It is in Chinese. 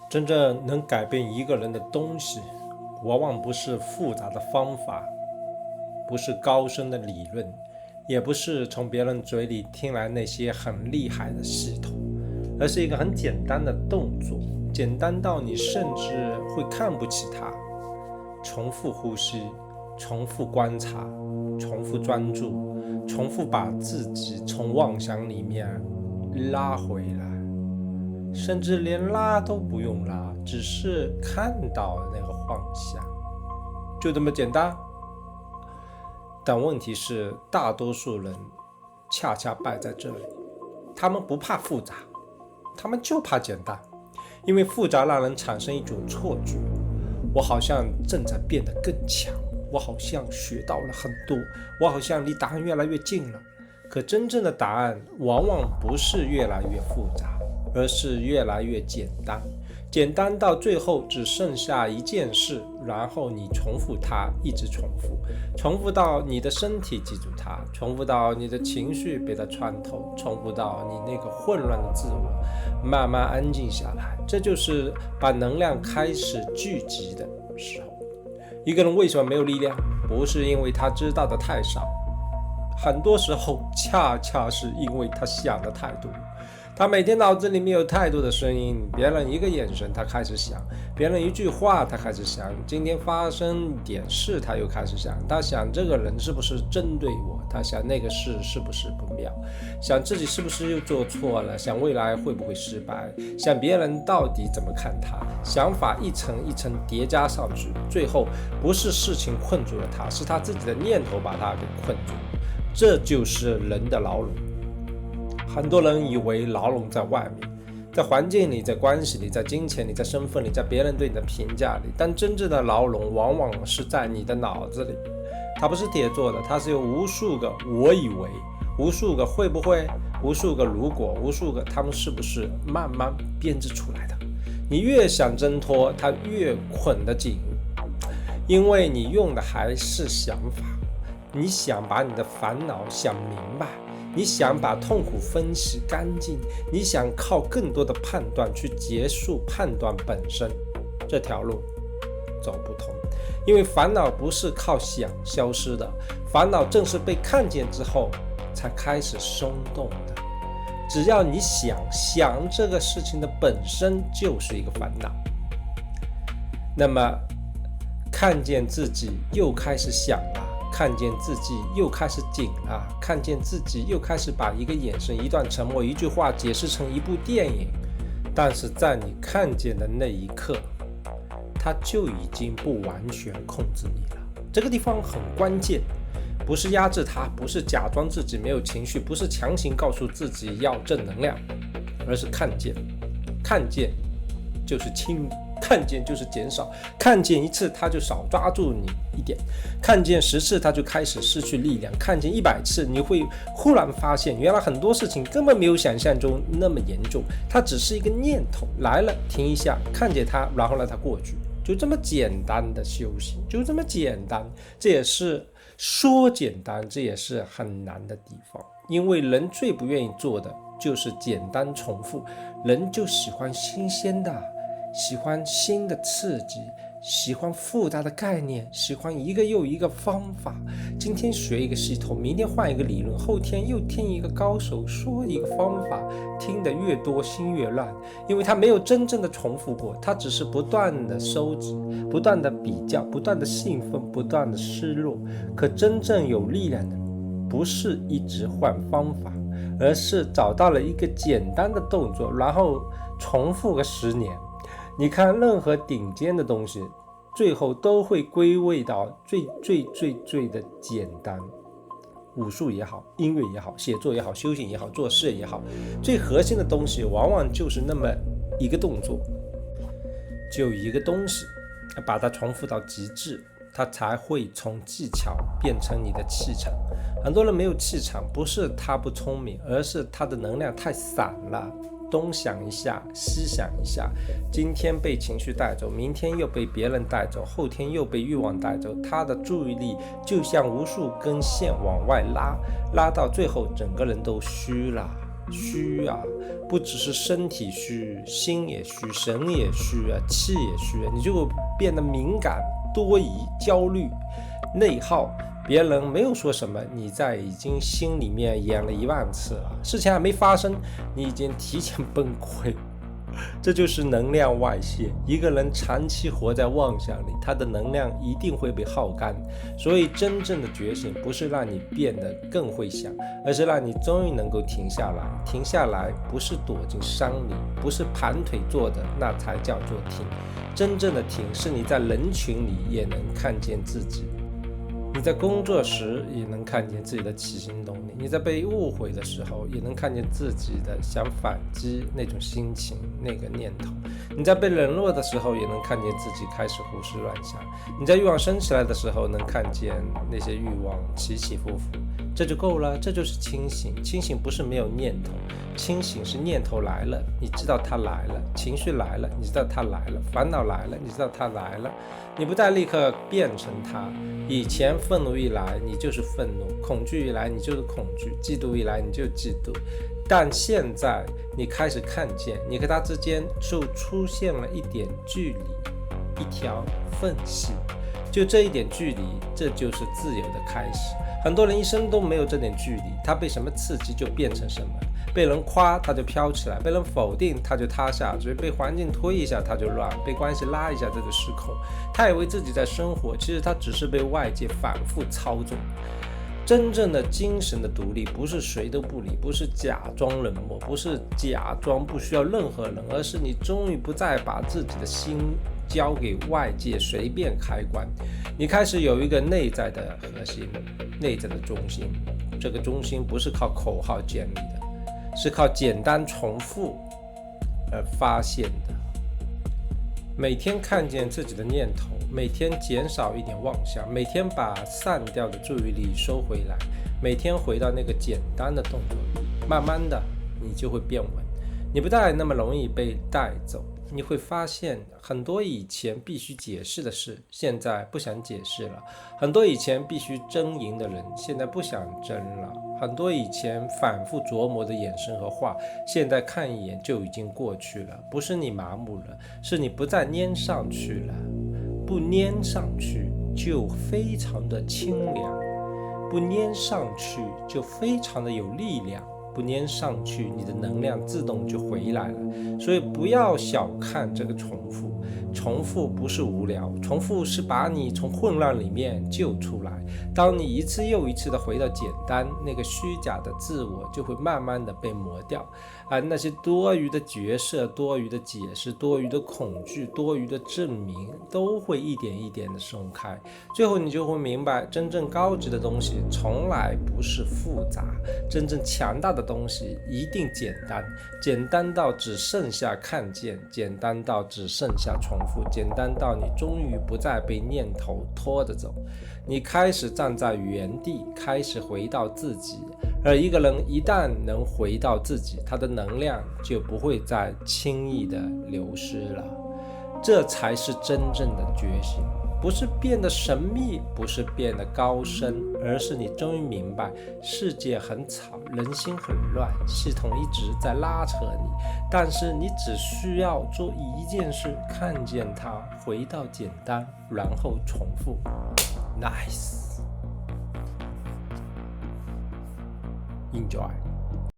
真正能改变一个人的东西，往往不是复杂的方法，不是高深的理论，也不是从别人嘴里听来那些很厉害的系统，而是一个很简单的动作，简单到你甚至会看不起它。重复呼吸，重复观察，重复专注，重复把自己从妄想里面拉回来，甚至连拉都不用拉，只是看到那个幻象，就这么简单。但问题是，大多数人恰恰败在这里，他们不怕复杂，他们就怕简单，因为复杂让人产生一种错觉，我好像正在变得更强，我好像学到了很多，我好像离答案越来越近了。可真正的答案往往不是越来越复杂，而是越来越简单，简单到最后只剩下一件事，然后你重复它，一直重复，重复到你的身体记住它，重复到你的情绪被它穿透，重复到你那个混乱的自我慢慢安静下来。这就是把能量开始聚集的时候。一个人为什么没有力量？不是因为他知道的太少，很多时候恰恰是因为他想的太多。他每天脑子里面有太多的声音，别人一个眼神他开始想，别人一句话他开始想，今天发生点事他又开始想，他想这个人是不是针对我，他想那个事是不是不妙，想自己是不是又做错了，想未来会不会失败，想别人到底怎么看他，想法一层一层叠加上去，最后不是事情困住了他，是他自己的念头把他给困住。这就是人的牢笼。很多人以为牢笼在外面，在环境里，在关系里，在金钱里，在身份里，在别人对你的评价里，但真正的牢笼往往是在你的脑子里。它不是铁做的，它是由无数个我以为，无数个会不会，无数个如果，无数个他们是不是慢慢编织出来的。你越想挣脱，它越捆得紧，因为你用的还是想法，你想把你的烦恼想明白，你想把痛苦分析干净，你想靠更多的判断去结束判断本身，这条路走不通。因为烦恼不是靠想消失的，烦恼正是被看见之后才开始松动的。只要你想这个事情的本身就是一个烦恼，那么看见自己又开始想了，看见自己又开始紧了，看见自己又开始把一个眼神、一段沉默、一句话解释成一部电影。但是在你看见的那一刻，它就已经不完全控制你了。这个地方很关键，不是压制它，不是假装自己没有情绪，不是强行告诉自己要正能量，而是看见。看见就是清，看见就是减少，看见一次他就少抓住你一点，看见10次他就开始失去力量，看见100次你会忽然发现原来很多事情根本没有想象中那么严重，它只是一个念头来了，停一下，看见它，然后让它过去，就这么简单的修行，就这么简单。这也是说简单，这也是很难的地方，因为人最不愿意做的就是简单重复，人就喜欢新鲜的，喜欢新的刺激，喜欢复杂的概念，喜欢一个又一个方法。今天学一个系统，明天换一个理论，后天又听一个高手说一个方法，听得越多心越乱，因为他没有真正的重复过，他只是不断的收集，不断的比较，不断的兴奋，不断的失落。可真正有力量的不是一直换方法，而是找到了一个简单的动作，然后重复个10年。你看任何顶尖的东西最后都会归位到最的简单。武术也好，音乐也好，写作也好，修行也好，做事也好，最核心的东西往往就是那么一个动作，就一个东西，把它重复到极致，它才会从技巧变成你的气场。很多人没有气场，不是他不聪明，而是他的能量太散了，东想一下西想一下，今天被情绪带走，明天又被别人带走，后天又被欲望带走，他的注意力就像无数根线往外拉，拉到最后整个人都虚了。虚啊，不只是身体虚，心也虚，神也虚啊，气也虚啊，你就会变得敏感、多疑、焦虑、内耗。别人没有说什么，你已经心里面演了10000次了，事情还没发生，你已经提前崩溃。这就是能量外泄。一个人长期活在妄想里，他的能量一定会被耗干。所以真正的觉醒不是让你变得更会想，而是让你终于能够停下来。停下来不是躲进山里，不是盘腿坐的，那才叫做停。真正的停是你在人群里也能看见自己，你在工作时也能看见自己的起心动念，你在被误会的时候也能看见自己的想反击那种心情、那个念头，你在被冷落的时候也能看见自己开始胡思乱想，你在欲望升起来的时候能看见那些欲望起起伏伏，这就够了。这就是清醒。清醒不是没有念头，清醒是念头来了，你知道它来了；情绪来了，你知道它来了；烦恼来了，你知道它来了。你不再立刻变成它。以前愤怒一来你就是愤怒，恐惧一来你就是恐惧，嫉妒一来你就嫉妒，但现在你开始看见，你和它之间就出现了一点距离，一条缝隙，就这一点距离，这就是自由的开始。很多人一生都没有这点距离，他被什么刺激就变成什么，被人夸他就飘起来，被人否定他就塌下去，被环境推一下他就乱，被关系拉一下他就失控。他以为自己在生活，其实他只是被外界反复操纵。真正的精神的独立不是谁都不理，不是假装冷漠，不是假装不需要任何人，而是你终于不再把自己的心交给外界随便开关，你开始有一个内在的核心，内在的中心。这个中心不是靠口号建立的，是靠简单重复而发现的。每天看见自己的念头，每天减少一点妄想，每天把散掉的注意力收回来，每天回到那个简单的动作里，慢慢的你就会变稳，你不再那么容易被带走。你会发现很多以前必须解释的事，现在不想解释了；很多以前必须争赢的人，现在不想争了；很多以前反复琢磨的眼神和话，现在看一眼就已经过去了。不是你麻木了，是你不再粘上去了。不粘上去就非常的清凉，不粘上去就非常的有力量，不粘上去你的能量自动就回来了。所以不要小看这个重复，重复不是无聊，重复是把你从混乱里面救出来。当你一次又一次的回到简单，那个虚假的自我就会慢慢的被磨掉，而那些多余的角色、多余的解释、多余的恐惧、多余的证明都会一点一点的松开。最后你就会明白，真正高级的东西从来不是复杂，真正强大的东西一定简单，简单到只剩下看见，简单到只剩下重复，简单到你终于不再被念头拖着走，你开始站在原地，开始回到自己。而一个人一旦能回到自己，他的能量就不会再轻易的流失了。这才是真正的觉醒，不是变得神秘，不是变得高深，而是你终于明白，世界很吵，人心很乱，系统一直在拉扯你，但是你只需要做一件事，看见它，回到简单，然后重复。Nice， Enjoy。